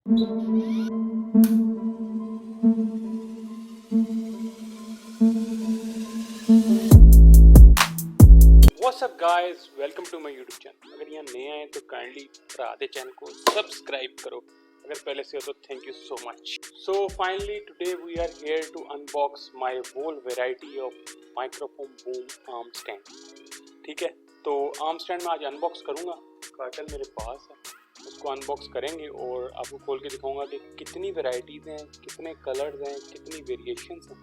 What's up guys, welcome to my YouTube channel. अगर यहाँ नए आए तो काइंडली राधे चैनल को सब्सक्राइब करो, अगर पहले से हो तो thank you so much. So finally today we are here to unbox my whole variety of microphone boom arm stand. ठीक है, तो आर्म स्टैंड में आज अनबॉक्स करूँगा. कार्टन मेरे पास है, उसको अनबॉक्स करेंगे और आपको खोल के दिखाऊंगा कि कितनी वेराइटीज़ हैं, कितने कलर्स हैं, कितनी वेरिएशंस हैं.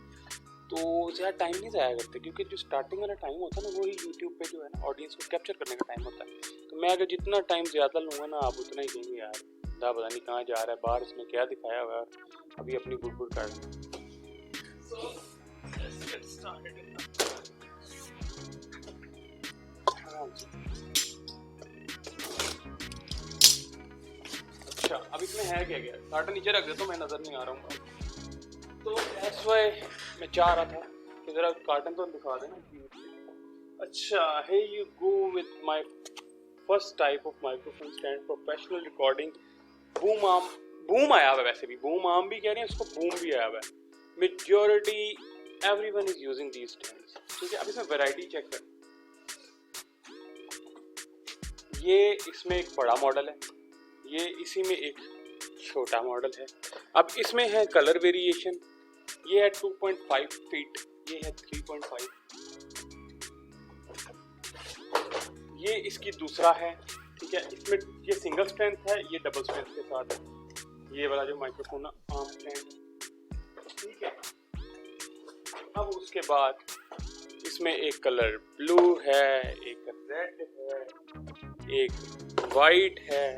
तो ज़्यादा टाइम नहीं ज़ाया करते, क्योंकि जो स्टार्टिंग वाला टाइम होता है ना, वही यूट्यूब पे जो है ना ऑडियंस को कैप्चर करने का टाइम होता है. तो मैं अगर जितना टाइम ज़्यादा लूँगा ना, आप उतना ही कहेंगे यार बंदा पता नहीं कहाँ जा रहा है, बाहर इसने क्या दिखाया हुआ है, अभी अपनी बुड़बुड़ कर रहा है. अच्छा, अब इसमें है क्या क्या? कार्टन नीचे रख दे तो मैं नज़र नहीं आ रहा हूँ. तो दैट्स व्हाई मैं चाह रहा था कि ज़रा कार्टन तो दिखा देना. अच्छा, hey you go with my first type of microphone stand, professional recording boom arm. Boom आया हुआ है, वैसे भी बूम आर्म भी कह रहे हैं इसको, बूम भी आया हुआ है. Majority everyone is using these stands. ठीक है, अब इसमें वैरायटी चेक कर. ये इसमें एक बड़ा मॉडल है, ये इसी में एक छोटा मॉडल है. अब इसमें है कलर वेरिएशन. ये है 2.5 फीट, ये है 3.5. ये इसकी दूसरा है. ठीक है, इसमें ये सिंगल स्ट्रेंथ है, ये डबल स्ट्रेंथ के साथ है, ये वाला जो माइक्रोफोन आर्म स्टैंड. ठीक है, अब उसके बाद इसमें एक कलर ब्लू है, एक रेड है, एक वाइट है,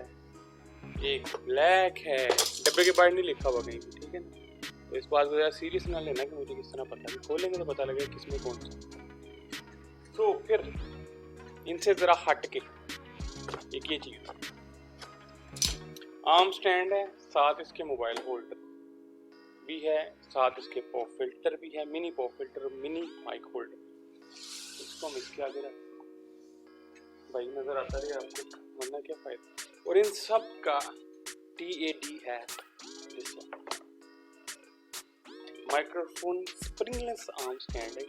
एक ब्लैक है. डब्बे के बाहर नहीं लिखा हुआ कहीं भी. ठीक है, तो इस बात को ज़्यादा सीरियस ना लेना कि मुझे किस तरह पता है. खोलेंगे तो पता लगेगा किसमें कौन सा. तो फिर इनसे ज़रा हट के एक ये चीज़, आर्म स्टैंड है, साथ इसके मोबाइल होल्डर भी है, साथ इसके पॉप फिल्टर भी है, mini pop filter, mini mic holder. इसको हम इसके आगे रख भाई, नज़र आता रहे आपको, वरना क्या फ़ायदा. और इन सब का TAD है, माइक्रोफोन स्प्रिंगलेस आर्म स्टैंड है.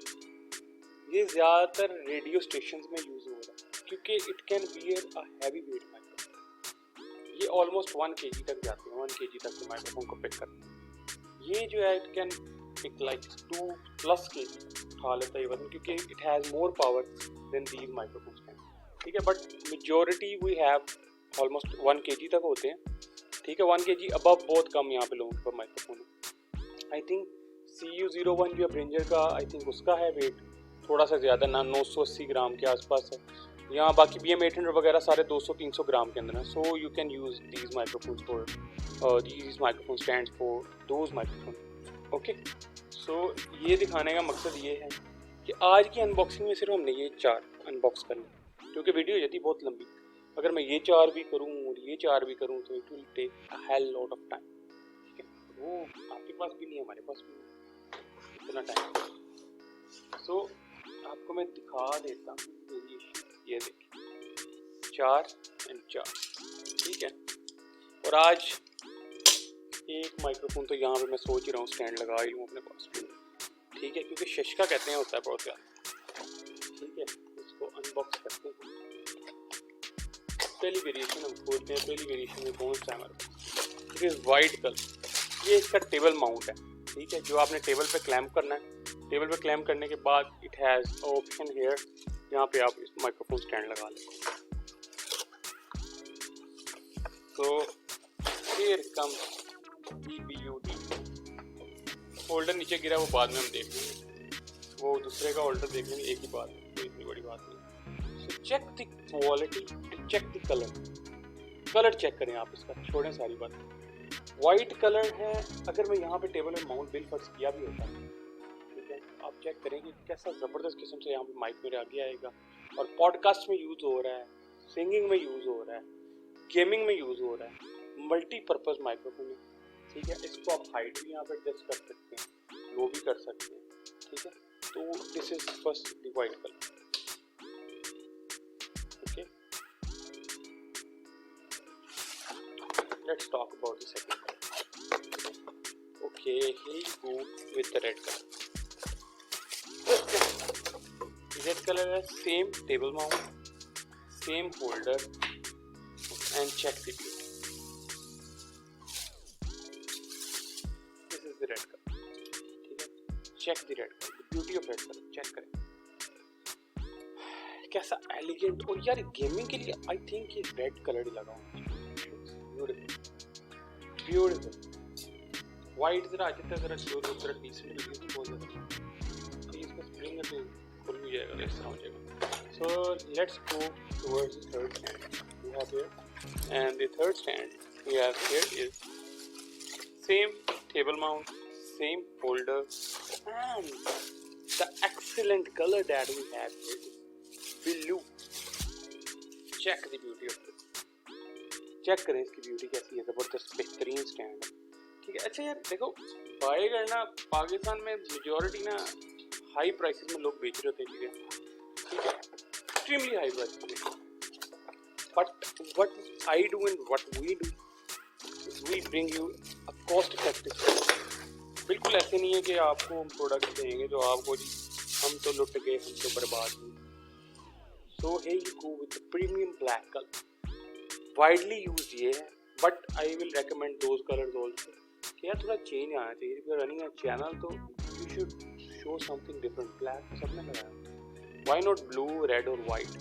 ये ज़्यादातर रेडियो स्टेशंस में यूज़ हो रहा है, क्योंकि it can bear a heavy weight microphone. ये ऑलमोस्ट 1 kg तक जाते हैं, 1 kg तक के माइक्रोफोन को पिक करते हैं. ये जो है it can pick like 2+ kg उठा लेता है वजन, क्योंकि it has more power than these microphone stand. ठीक है, but majority we have almost 1 kg तक होते हैं. ठीक है, 1 kg अबव बहुत कम यहाँ पे लोगों के पास माइक्रोफोन है. आई थिंक CU01 जो ब्रिंजर का, आई थिंक उसका है वेट थोड़ा सा ज़्यादा ना, 980 ग्राम के आसपास है. यहाँ बाकी BM800 वगैरह सारे 200-300 ग्राम के अंदर हैं. So you can use these microphones for these microphone stands for those microphone. Okay, so ये दिखाने का मकसद ये है कि आज की अनबॉक्सिंग में सिर्फ हमने ये 4 अनबॉक्स करने, क्योंकि वीडियो हो जाती बहुत लंबी. अगर मैं ये 4 भी करूँ और ये 4 भी करूँ तो it will take a hell lot of time. ठीक है, वो आपके पास भी नहीं है, हमारे पास भी नहीं इतना टाइम. सो आपको मैं दिखा देता हूँ. ये देखिए, 4 और 4. ठीक है, और आज एक माइक्रोफोन तो यहाँ पे मैं सोच ही रहा हूँ स्टैंड लगा ही लूँ अपने पास. ठीक है, क्योंकि शशका कहते हैं होता है बहुत ज़्यादा. ठीक है, इसको अनबॉक्स करते हैं. पहली वेरिएशन हम खोलते हैं. पहली वेरिएशन में कौन सा है हमारे पास? It is white colour. ये इसका टेबल माउंट है. ठीक है, जो आपने टेबल पे क्लैम्प करना है. टेबल पे क्लैम्प करने के बाद इट हैज़ ऑप्शन हेयर, यहाँ पे आप इस माइक्रोफोन स्टैंड लगा लें. तो हियर कम्स DBUD. होल्डर नीचे गिरा, वो बाद में हम देख लेंगे, वो दूसरे का होल्डर देख लेंगे, एक ही बात है, कोई इतनी बड़ी बात नहीं. So check the quality and check the colour. Colour check करें आप इसका, छोड़ें सारी बात. वाइट कलर है. अगर मैं यहाँ पे टेबल में माउंट बिल फर्स्ट किया भी होता है, ठीक है, आप चेक करेंगे कैसा ज़बरदस्त किस्म से यहाँ पे माइक मेरे आगे आएगा. और पॉडकास्ट में यूज़ हो रहा है, सिंगिंग में यूज़ हो रहा है, गेमिंग में यूज़ हो रहा है, मल्टीपर्पज़ माइक्रोफोन है. ठीक है, इसको आप हाइट भी यहाँ पे एडजस्ट कर सकते हैं, लो भी कर सकते हैं. ठीक है, तो this is first the white colour. Okay, let's talk about the second. Okay, here you go with the red color. Red color has same table mount, same holder, and check the beauty. This is the red color. ठीक है, check the red color, the beauty of red color. check करें कैसा elegant. और यार gaming के लिए I think ये red colour ही लगा होना चाहिए. ब्यूटीफुल. वाइट जरा आ जाता है, जरा जो जरा डिसेंट लगे बहुत ज़्यादा. तो इसका स्प्रिंग है तो खुल भी जाएगा, इस तरह हो जाएगा. So let's go towards the third stand we have here. And the third stand we have here is same table mount, same holder, and the excellent colour that we have here blue. check the beauty of this. Check करें इसकी beauty कैसी है. ज़बरदस्त बेहतरीन stand है. ठीक है. अच्छा यार देखो, बाय करना पाकिस्तान में मेजॉरिटी ना हाई प्राइसेस में लोग बेच रहे होते हैं चीज़ें. ठीक है, एक्सट्रीमली हाई प्राइस में. But what I do and what we do is we bring you a cost effective. बिल्कुल ऐसे नहीं है कि आपको हम प्रोडक्ट देंगे जो आपको जी हम तो लुट गए, हम तो बर्बाद हुए. So here you go with the premium black color. Widely used ये है, but I will recommend those colors also. कि यार थोड़ा चेंज आना चाहिए. If you are running a channel तो you should show something different. Black सबने लगाया. Why not blue, red और white?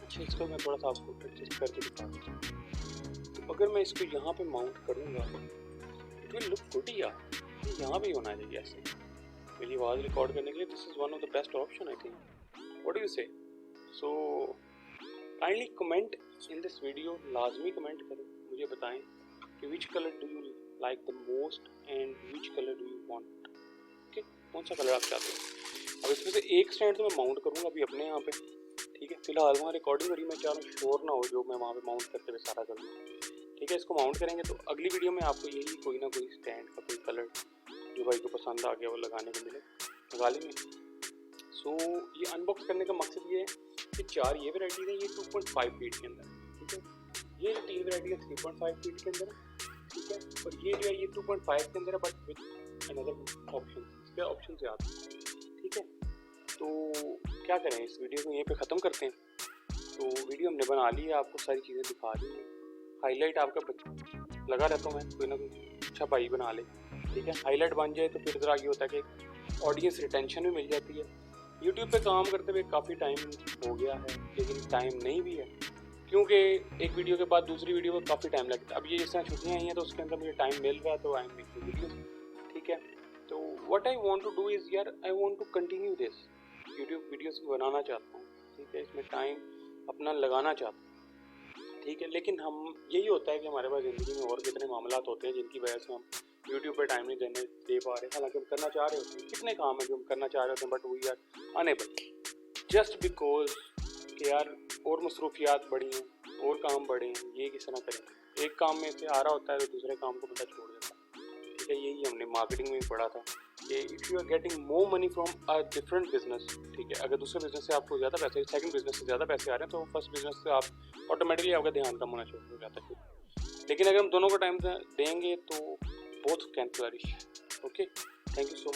अच्छा, इसको मैं थोड़ा सा आपको एडजस्ट करके दिखाता हूँ. तो अगर मैं इसको यहाँ पे माउंट करूँगा, it will look good यार. ये यहाँ पे होना चाहिए ऐसे. मेरी आवाज़ रिकॉर्ड करने के लिए this is one of the best option I think. What do you say? So kindly comment in this video. लाजमी कमेंट करें, मुझे बताएं कि which color do you like the most and which color do you want. Okay, कौन सा colour आप चाहते हैं. अब इसमें से एक स्टैंड तो मैं माउंट करूँगा अभी अपने यहाँ पे. ठीक है, फिलहाल वहाँ रिकॉर्डिंग करी, मैं चाह रहा हूँ शोर ना हो जो मैं वहाँ पे माउंट करते हुए सारा करूँगा. ठीक है, इसको माउंट करेंगे तो अगली वीडियो में आपको यही कोई ना कोई स्टैंड का कोई कलर जो भाई को पसंद आ गया वो लगाने को मिले, लगा लेंगे. सो ये अनबॉक्स करने का मकसद ये है कि 4 ये वैराइटीज़ हैं, ये 2.5 फीट के अंदर. ठीक है, ये जो 3 वैराइटी है 3.5 फीट के अंदर. ठीक है, और ये जो है ये 2.5 के अंदर है, बट विद अनदर ऑप्शन. इसके ऑप्शन से आते हैं. ठीक है, तो क्या करें, इस वीडियो को यहीं पे ख़त्म करते हैं. तो वीडियो हमने बना ली है, आपको सारी चीज़ें दिखा दी हैं. हाईलाइट आपका लगा रहता हूँ मैं, कोई ना कोई अच्छा भाई बना ले. ठीक है, हाईलाइट बन जाए तो फिर ज़रा ये होता है कि ऑडियंस रिटेंशन भी मिल जाती है. यूट्यूब पे काम करते हुए काफ़ी टाइम हो गया है, लेकिन टाइम नहीं भी है क्योंकि एक वीडियो के बाद दूसरी वीडियो को काफ़ी टाइम लगता है. अब ये जिस तरह छुट्टियाँ आई हैं तो उसके अंदर मुझे टाइम मिल रहा है तो आई एम मेकिंग वीडियो. ठीक है, तो what I want to do is यार I want to continue this. YouTube videos बनाना चाहता हूँ. ठीक है, इसमें टाइम अपना लगाना चाहता हूँ. ठीक है, लेकिन हम यही होता है कि हमारे पास ज़िंदगी में और कितने मामलात होते हैं जिनकी वजह से हम यूट्यूब पे टाइम नहीं दे पा रहे. हालांकि हम करना चाह रहे होते हैं, कितने काम है जो हम करना चाह रहे होते हैं, but we are unable just because कि यार और मसरूफियात बढ़ी हैं, और काम बढ़े हैं. ये किस तरह करें, एक काम में से आ रहा होता है तो दूसरे काम को पता छोड़ देता है. ठीक है, यही हमने मार्केटिंग में भी पढ़ा था कि if you are getting more money from a different business. ठीक है, अगर दूसरे बिजनेस से आपको ज़्यादा पैसे, सेकंड बिजनेस से ज़्यादा पैसे आ रहे हैं तो फर्स्ट बिजनेस से आप ऑटोमेटिकली आपका ध्यान कम होना शुरू हो जाता है. लेकिन अगर हम दोनों को टाइम देंगे तो both can flourish. Okay, thank you so much.